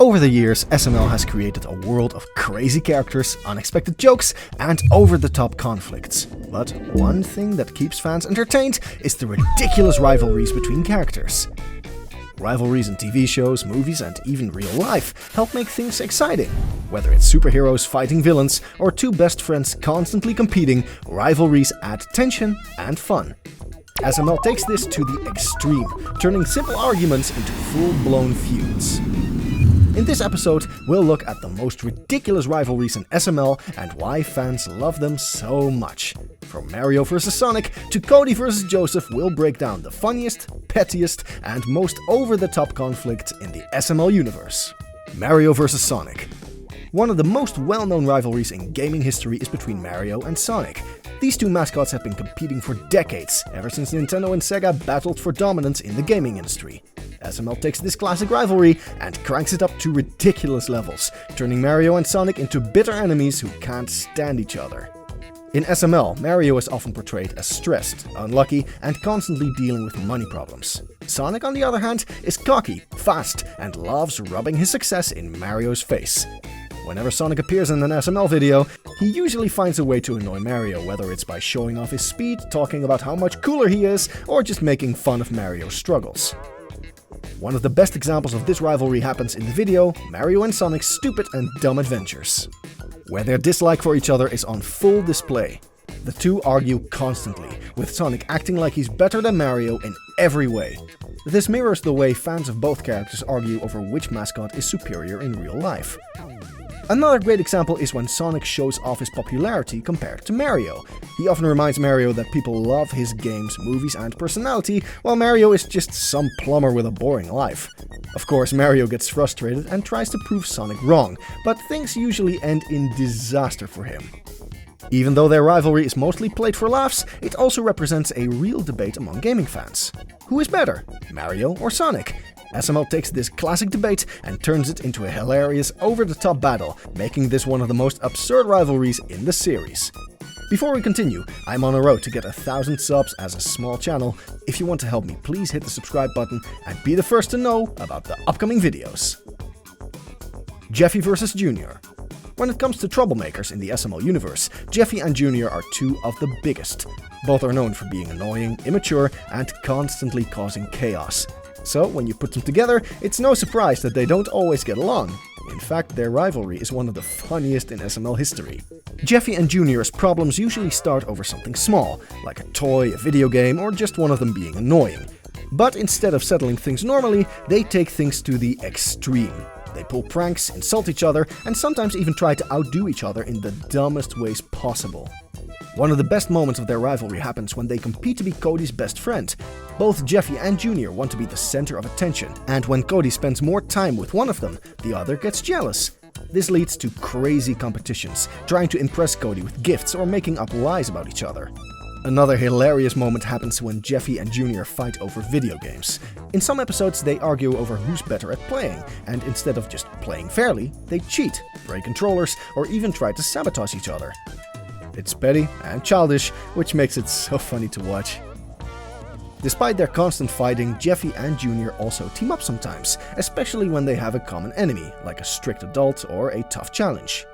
Over the years, SML has created a world of crazy characters, unexpected jokes, and over-the-top conflicts. But one thing that keeps fans entertained is the ridiculous rivalries between characters. Rivalries in TV shows, movies, and even real life help make things exciting. Whether it's superheroes fighting villains or two best friends constantly competing, rivalries add tension and fun. SML takes this to the extreme, turning simple arguments into full-blown feuds. In this episode, we'll look at the most ridiculous rivalries in SML and why fans love them so much. From Mario vs Sonic to Cody vs Joseph, we'll break down the funniest, pettiest, and most over-the-top conflict in the SML universe. Mario vs Sonic. One of the most well-known rivalries in gaming history is between Mario and Sonic. These two mascots have been competing for decades, ever since Nintendo and Sega battled for dominance in the gaming industry. SML takes this classic rivalry and cranks it up to ridiculous levels, turning Mario and Sonic into bitter enemies who can't stand each other. In SML, Mario is often portrayed as stressed, unlucky, and constantly dealing with money problems. Sonic, on the other hand, is cocky, fast, and loves rubbing his success in Mario's face. Whenever Sonic appears in an SML video, he usually finds a way to annoy Mario, whether it's by showing off his speed, talking about how much cooler he is, or just making fun of Mario's struggles. One of the best examples of this rivalry happens in the video Mario and Sonic's Stupid and Dumb Adventures, where their dislike for each other is on full display. The two argue constantly, with Sonic acting like he's better than Mario in every way. This mirrors the way fans of both characters argue over which mascot is superior in real life. Another great example is when Sonic shows off his popularity compared to Mario. He often reminds Mario that people love his games, movies, and personality, while Mario is just some plumber with a boring life. Of course, Mario gets frustrated and tries to prove Sonic wrong, but things usually end in disaster for him. Even though their rivalry is mostly played for laughs, it also represents a real debate among gaming fans. Who is better, Mario or Sonic? SML takes this classic debate and turns it into a hilarious, over-the-top battle, making this one of the most absurd rivalries in the series. Before we continue, I'm on a road to get 1,000 subs as a small channel. If you want to help me, please hit the subscribe button and be the first to know about the upcoming videos. Jeffy vs Junior. When it comes to troublemakers in the SML universe, Jeffy and Junior are two of the biggest. Both are known for being annoying, immature, and constantly causing chaos. So, when you put them together, it's no surprise that they don't always get along. In fact, their rivalry is one of the funniest in SML history. Jeffy and Junior's problems usually start over something small, like a toy, a video game, or just one of them being annoying. But instead of settling things normally, they take things to the extreme. They pull pranks, insult each other, and sometimes even try to outdo each other in the dumbest ways possible. One of the best moments of their rivalry happens when they compete to be Cody's best friend. Both Jeffy and Junior want to be the center of attention, and when Cody spends more time with one of them, the other gets jealous. This leads to crazy competitions, trying to impress Cody with gifts or making up lies about each other. Another hilarious moment happens when Jeffy and Junior fight over video games. In some episodes, they argue over who's better at playing, and instead of just playing fairly, they cheat, break controllers, or even try to sabotage each other. It's petty and childish, which makes it so funny to watch. Despite their constant fighting, Jeffy and Junior also team up sometimes, especially when they have a common enemy, like a strict adult or a tough challenge.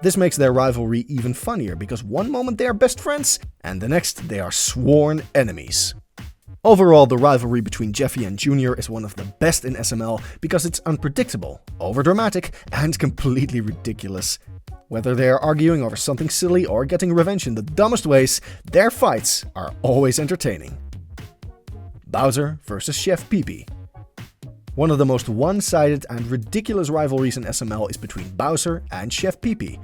This makes their rivalry even funnier because one moment they are best friends, and the next they are sworn enemies. Overall, the rivalry between Jeffy and Junior is one of the best in SML because it's unpredictable, overdramatic, and completely ridiculous. Whether they are arguing over something silly or getting revenge in the dumbest ways, their fights are always entertaining. Bowser vs Chef Peepee. One of the most one-sided and ridiculous rivalries in SML is between Bowser and Chef Peepee.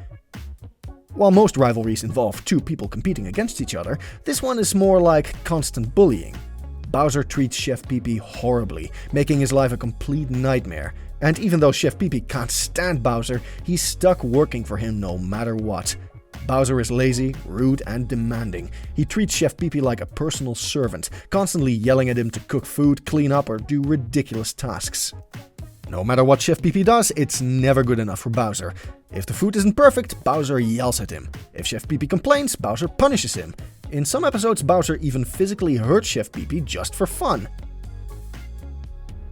While most rivalries involve two people competing against each other, this one is more like constant bullying. Bowser treats Chef Peepee horribly, making his life a complete nightmare. And even though Chef Peepee can't stand Bowser, he's stuck working for him no matter what. Bowser is lazy, rude, and demanding. He treats Chef Peepee like a personal servant, constantly yelling at him to cook food, clean up, or do ridiculous tasks. No matter what Chef Peepee does, it's never good enough for Bowser. If the food isn't perfect, Bowser yells at him. If Chef Peepee complains, Bowser punishes him. In some episodes, Bowser even physically hurts Chef Peepee just for fun.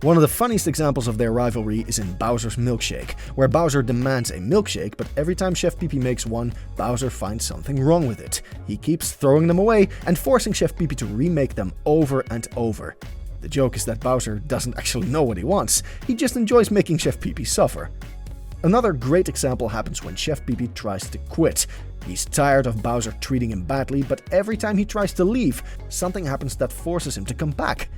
One of the funniest examples of their rivalry is in Bowser's Milkshake, where Bowser demands a milkshake, but every time Chef Peepee makes one, Bowser finds something wrong with it. He keeps throwing them away and forcing Chef Peepee to remake them over and over. The joke is that Bowser doesn't actually know what he wants, he just enjoys making Chef Peepee suffer. Another great example happens when Chef Peepee tries to quit. He's tired of Bowser treating him badly, but every time he tries to leave, something happens that forces him to come back.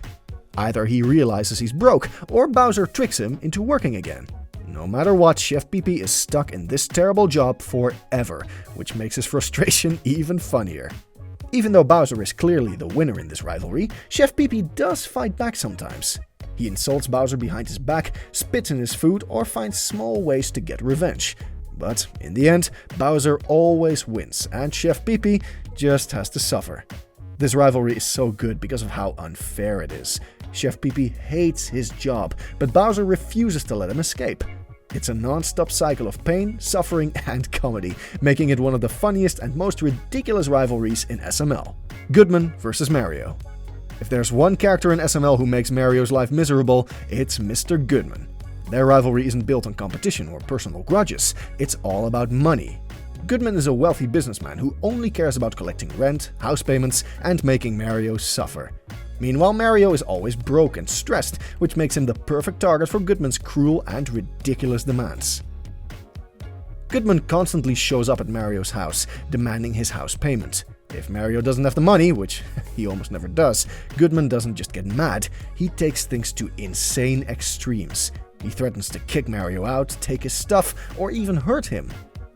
Either he realizes he's broke, or Bowser tricks him into working again. No matter what, Chef Peepee is stuck in this terrible job forever, which makes his frustration even funnier. Even though Bowser is clearly the winner in this rivalry, Chef Peepee does fight back sometimes. He insults Bowser behind his back, spits in his food, or finds small ways to get revenge. But in the end, Bowser always wins, and Chef Peepee just has to suffer. This rivalry is so good because of how unfair it is. Chef Peepee hates his job, but Bowser refuses to let him escape. It's a non-stop cycle of pain, suffering, and comedy, making it one of the funniest and most ridiculous rivalries in SML. Goodman vs. Mario. If there's one character in SML who makes Mario's life miserable, it's Mr. Goodman. Their rivalry isn't built on competition or personal grudges, it's all about money. Goodman is a wealthy businessman who only cares about collecting rent, house payments, and making Mario suffer. Meanwhile, Mario is always broke and stressed, which makes him the perfect target for Goodman's cruel and ridiculous demands. Goodman constantly shows up at Mario's house, demanding his house payment. If Mario doesn't have the money, which he almost never does, Goodman doesn't just get mad, he takes things to insane extremes. He threatens to kick Mario out, take his stuff, or even hurt him.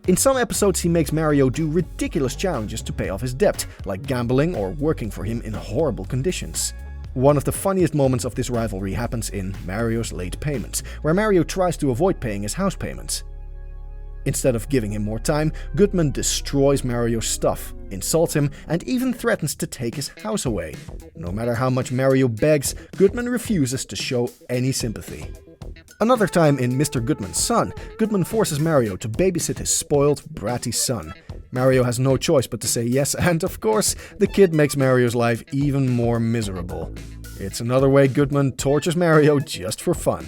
In some episodes, he makes Mario do ridiculous challenges to pay off his debt, like gambling or working for him in horrible conditions. One of the funniest moments of this rivalry happens in Mario's late payments, where Mario tries to avoid paying his house payments. Instead of giving him more time, Goodman destroys Mario's stuff, insults him, and even threatens to take his house away. No matter how much Mario begs, Goodman refuses to show any sympathy. Another time in Mr. Goodman's Son, Goodman forces Mario to babysit his spoiled, bratty son. Mario has no choice but to say yes, and of course, the kid makes Mario's life even more miserable. It's another way Goodman tortures Mario just for fun.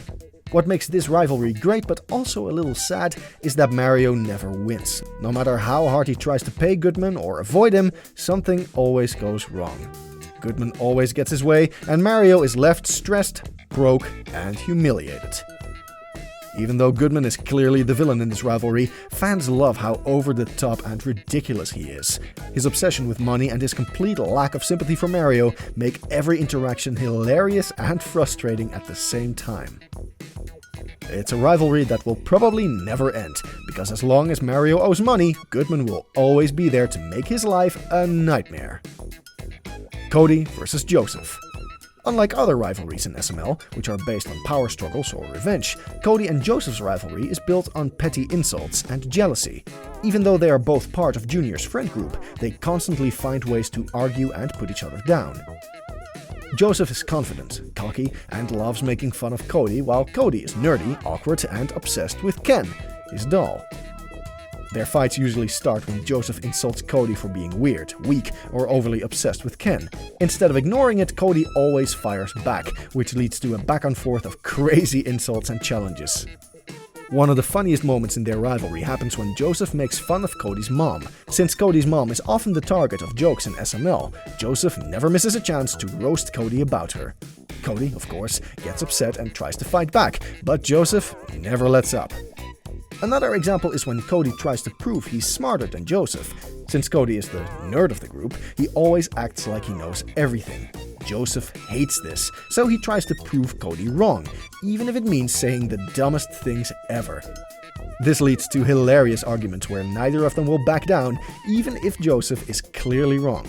What makes this rivalry great but also a little sad is that Mario never wins. No matter how hard he tries to pay Goodman or avoid him, something always goes wrong. Goodman always gets his way, and Mario is left stressed, broke, and humiliated. Even though Goodman is clearly the villain in this rivalry, fans love how over-the-top and ridiculous he is. His obsession with money and his complete lack of sympathy for Mario make every interaction hilarious and frustrating at the same time. It's a rivalry that will probably never end, because as long as Mario owes money, Goodman will always be there to make his life a nightmare. Cody vs. Joseph. Unlike other rivalries in SML, which are based on power struggles or revenge, Cody and Joseph's rivalry is built on petty insults and jealousy. Even though they are both part of Junior's friend group, they constantly find ways to argue and put each other down. Joseph is confident, cocky, and loves making fun of Cody, while Cody is nerdy, awkward, and obsessed with Ken, his doll. Their fights usually start when Joseph insults Cody for being weird, weak, or overly obsessed with Ken. Instead of ignoring it, Cody always fires back, which leads to a back and forth of crazy insults and challenges. One of the funniest moments in their rivalry happens when Joseph makes fun of Cody's mom. Since Cody's mom is often the target of jokes in SML, Joseph never misses a chance to roast Cody about her. Cody, of course, gets upset and tries to fight back, but Joseph never lets up. Another example is when Cody tries to prove he's smarter than Joseph. Since Cody is the nerd of the group, he always acts like he knows everything. Joseph hates this, so he tries to prove Cody wrong, even if it means saying the dumbest things ever. This leads to hilarious arguments where neither of them will back down, even if Joseph is clearly wrong.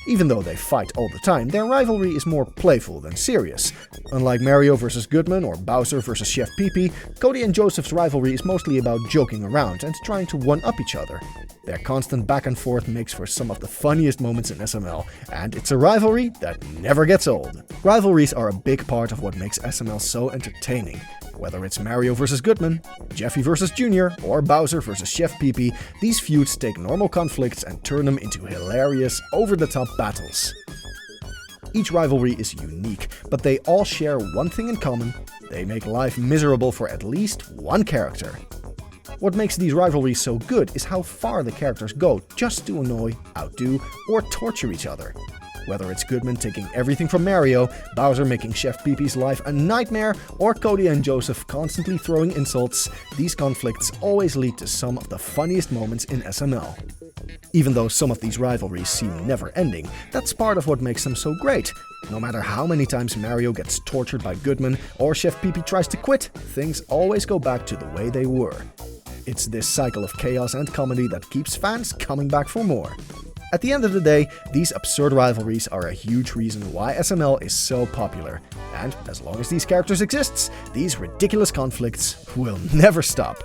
Even though they fight all the time, their rivalry is more playful than serious. Unlike Mario vs. Goodman or Bowser vs. Chef Peepee, Cody and Joseph's rivalry is mostly about joking around and trying to one-up each other. Their constant back and forth makes for some of the funniest moments in SML, and it's a rivalry that never gets old. Rivalries are a big part of what makes SML so entertaining. Whether it's Mario vs. Goodman, Jeffy vs. Junior, or Bowser vs. Chef Peepee, these feuds take normal conflicts and turn them into hilarious, over-the-top battles. Each rivalry is unique, but they all share one thing in common: they make life miserable for at least one character. What makes these rivalries so good is how far the characters go just to annoy, outdo, or torture each other. Whether it's Goodman taking everything from Mario, Bowser making Chef Peepee's life a nightmare, or Cody and Joseph constantly throwing insults, these conflicts always lead to some of the funniest moments in SML. Even though some of these rivalries seem never-ending, that's part of what makes them so great. No matter how many times Mario gets tortured by Goodman or Chef Peepee tries to quit, things always go back to the way they were. It's this cycle of chaos and comedy that keeps fans coming back for more. At the end of the day, these absurd rivalries are a huge reason why SML is so popular. And as long as these characters exist, these ridiculous conflicts will never stop.